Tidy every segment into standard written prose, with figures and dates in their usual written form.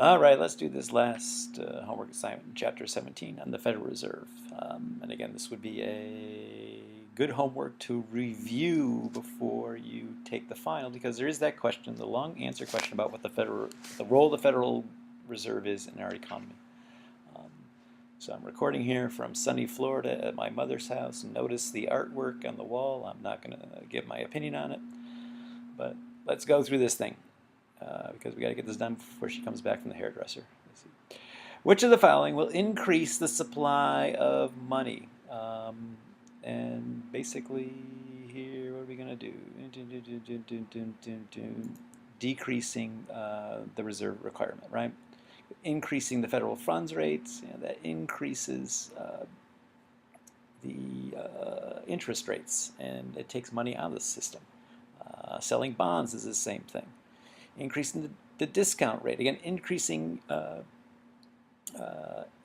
All right, let's do this last homework assignment, Chapter 17 on the Federal Reserve. And again, this would be a good homework to review before you take the final, because there is that question, the long answer question about what the role of the Federal Reserve is in our economy. So I'm recording here from sunny Florida at my mother's house. Notice the artwork on the wall. I'm not going to give my opinion on it, but let's go through this thing. Because we got to get this done before she comes back from the hairdresser. Let's see. Which of the following will increase the supply of money? And basically, here, what are we going to do? Decreasing the reserve requirement, right? Increasing the federal funds rates, that increases the interest rates, and it takes money out of the system. Selling bonds is the same thing. Increasing the discount rate. Again, increasing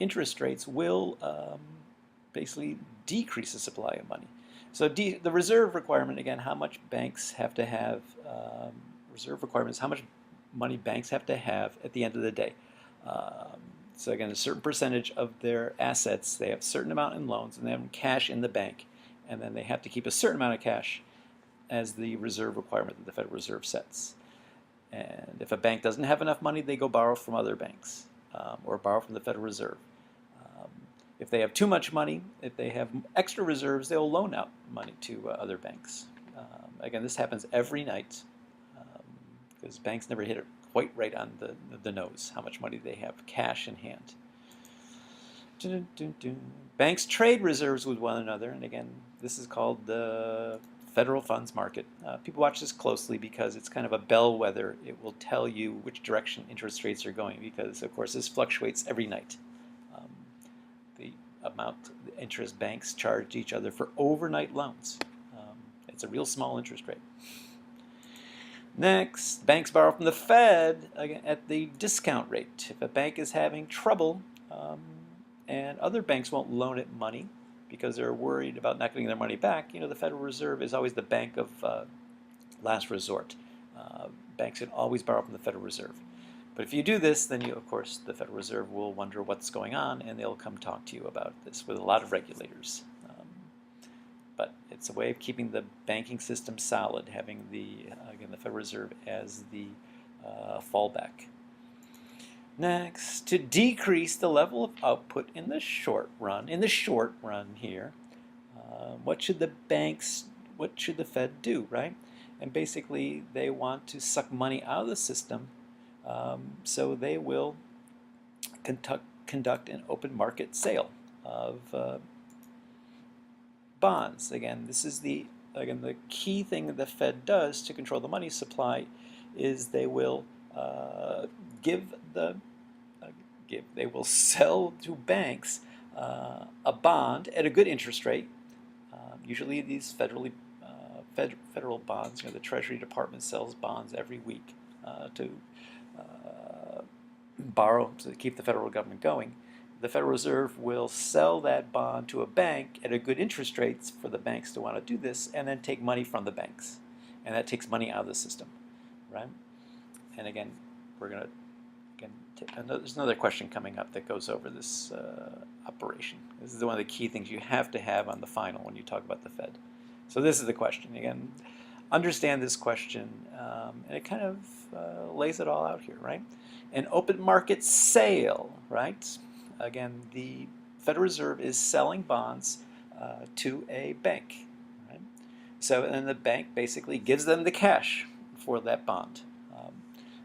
interest rates will basically decrease the supply of money. So the reserve requirement, again, how much banks have to have, reserve requirements, how much money banks have to have at the end of the day. So again, a certain percentage of their assets, they have a certain amount in loans, and they have cash in the bank, and then they have to keep a certain amount of cash as the reserve requirement that the Federal Reserve sets. And if a bank doesn't have enough money, they go borrow from other banks or borrow from the Federal Reserve. If they have too much money, if they have extra reserves, they'll loan out money to other banks. Again, this happens every night because banks never hit it quite right on the nose, how much money they have cash in hand. Banks trade reserves with one another, and again, this is called the federal funds market. People watch this closely because it's kind of a bellwether. It will tell you which direction interest rates are going because, of course, this fluctuates every night. The amount the interest banks charge each other for overnight loans. It's a real small interest rate. Next, banks borrow from the Fed again, at the discount rate. If a bank is having trouble and other banks won't loan it money, because they're worried about not getting their money back, the Federal Reserve is always the bank of last resort. Banks can always borrow from the Federal Reserve. But if you do this, then of course, the Federal Reserve will wonder what's going on, and they'll come talk to you about this with a lot of regulators. But it's a way of keeping the banking system solid, having again, the Federal Reserve as the fallback. Next, to decrease the level of output in the short run, here, what should the Fed do, right? And basically, they want to suck money out of the system, so they will conduct an open market sale of bonds. Again, this is the key thing that the Fed does to control the money supply is they will they will sell to banks a bond at a good interest rate. Usually these federal bonds, the Treasury Department sells bonds every week to borrow to keep the federal government going. The Federal Reserve will sell that bond to a bank at a good interest rate for the banks to want to do this, and then take money from the banks. And that takes money out of the system, right? And again, we're going to there's another question coming up that goes over this operation. This is one of the key things you have to have on the final when you talk about the Fed. So this is the question. Again, understand this question, and it kind of lays it all out here, right? An open market sale, right? Again, the Federal Reserve is selling bonds to a bank, right? So, and then the bank basically gives them the cash for that bond.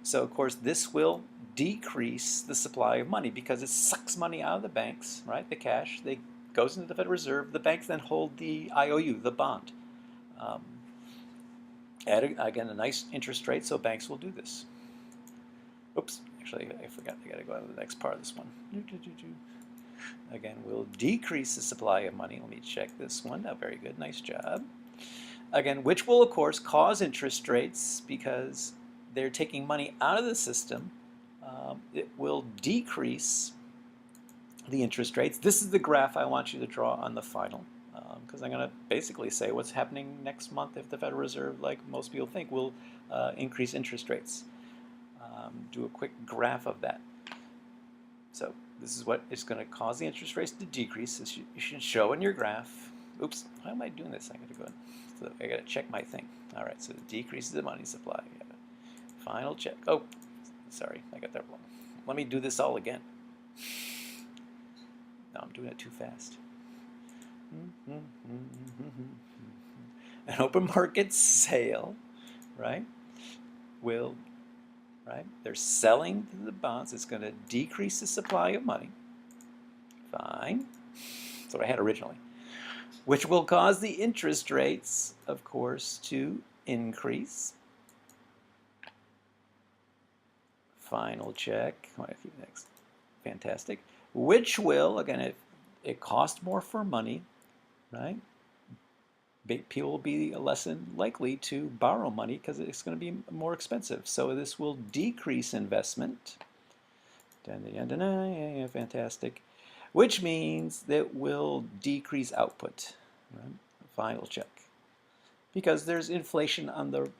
So, of course, this will decrease the supply of money because it sucks money out of the banks, right? The cash, goes into the Federal Reserve. The banks then hold the IOU, the bond, at again a nice interest rate. So banks will do this. Oops, actually I forgot. I got to go on to the next part of this one. Again, we'll decrease the supply of money. Let me check this one. Oh, very good, nice job. Again, which will of course cause interest rates because they're taking money out of the system. It will decrease the interest rates. This is the graph I want you to draw on the final, because I'm going to basically say what's happening next month if the Federal Reserve, like most people think, will increase interest rates. Do a quick graph of that. So this is what is going to cause the interest rates to decrease. This you should show in your graph. Oops, why am I doing this? I got to go in. So I got to check my thing. All right, so it decreases the money supply. Final check. Oh, sorry, I got that wrong. Let me do this all again. No, I'm doing it too fast. An open market sale, right, will, right, they're selling the bonds. It's going to decrease the supply of money. Fine. That's what I had originally. Which will cause the interest rates, of course, to increase. Final check. Next. Fantastic. Which will, again, it costs more for money, right? People will be less likely to borrow money because it's going to be more expensive. So this will decrease investment. Fantastic. Which means that will decrease output. Right? Final check. Because there's inflation on the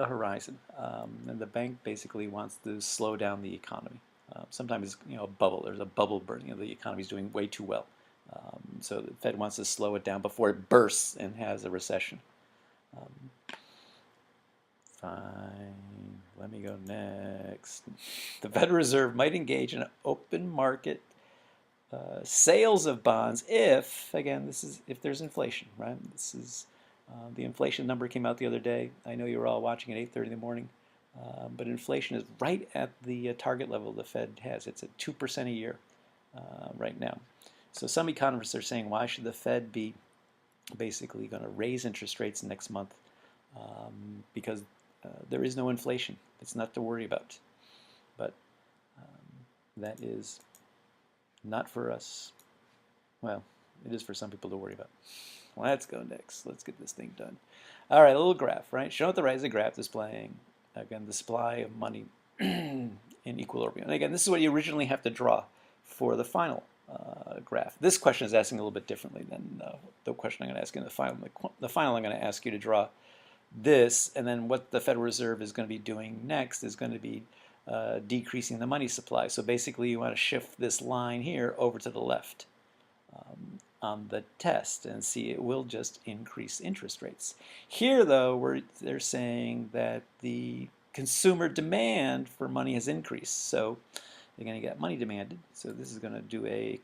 horizon, and the bank basically wants to slow down the economy. Sometimes, a bubble. There's a bubble burning. The economy's doing way too well. So the Fed wants to slow it down before it bursts and has a recession. Fine. Let me go next. The Federal Reserve might engage in open market sales of bonds if, again, this is if there's inflation, right? This is the inflation number came out the other day. I know you were all watching at 8:30 in the morning, but inflation is right at the target level the Fed has. It's at 2% a year right now. So some economists are saying, why should the Fed be basically going to raise interest rates next month? Because there is no inflation. It's not to worry about. But that is not for us. Well, it is for some people to worry about. Let's go next. Let's get this thing done. All right, a little graph, right? Shown at the right is a graph displaying, again, the supply of money in equilibrium. And again, this is what you originally have to draw for the final graph. This question is asking a little bit differently than the question I'm going to ask in the final. The final, I'm going to ask you to draw this, and then what the Federal Reserve is going to be doing next is going to be decreasing the money supply. So basically, you want to shift this line here over to the left on the test and see it will just increase interest rates. Here, though, they're saying that the consumer demand for money has increased. So you're going to get money demanded. So this is going to do a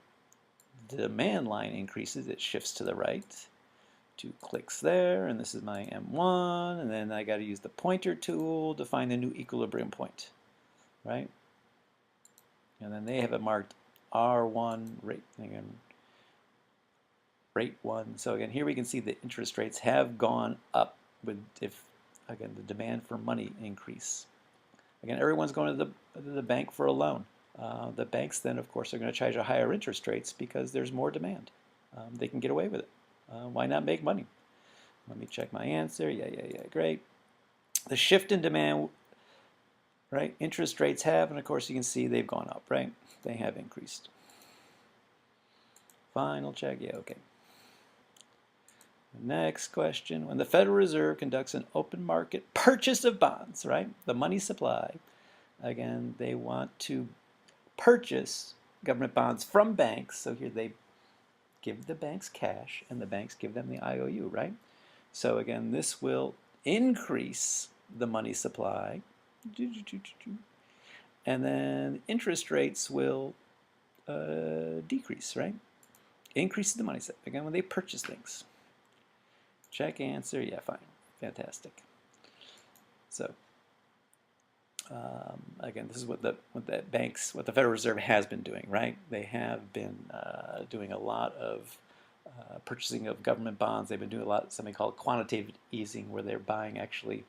demand line increases. It shifts to the right. 2 clicks there, and this is my M1, and then I got to use the pointer tool to find the new equilibrium point, right? And then they have it marked R1 rate. Again, rate 1. So again, here we can see the interest rates have gone up with again the demand for money increase. Again, everyone's going to the bank for a loan. The banks then, of course, are going to charge a higher interest rates because there's more demand. They can get away with it. Why not make money? Let me check my answer. Yeah, great. The shift in demand, right? Interest rates have, and of course you can see they've gone up, right? They have increased. Final check. Yeah, okay. Next question. When the Federal Reserve conducts an open market purchase of bonds, right? The money supply, again, they want to purchase government bonds from banks. So here they give the banks cash and the banks give them the IOU, right? So again, this will increase the money supply. And then interest rates will decrease, right? Increases the money supply. Again, when they purchase things. Check answer. Yeah, fine. Fantastic. So again, this is what the Federal Reserve has been doing, right? They have been doing a lot of purchasing of government bonds. They've been doing something called quantitative easing, where they're buying actually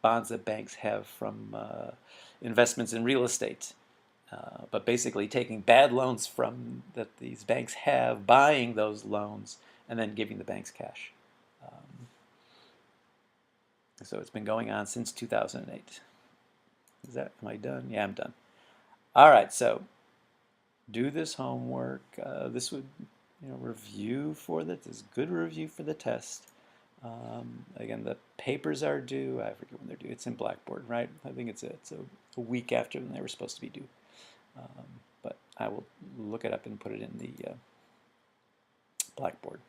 bonds that banks have from investments in real estate. But basically taking bad loans that these banks have, buying those loans, and then giving the banks cash. So it's been going on since 2008. Am I done? Yeah, I'm done. All right, so do this homework. This would, review for this is good review for the test. Again, the papers are due. I forget when they're due. It's in Blackboard, right? I think it's a week after when they were supposed to be due. But I will look it up and put it in the Blackboard.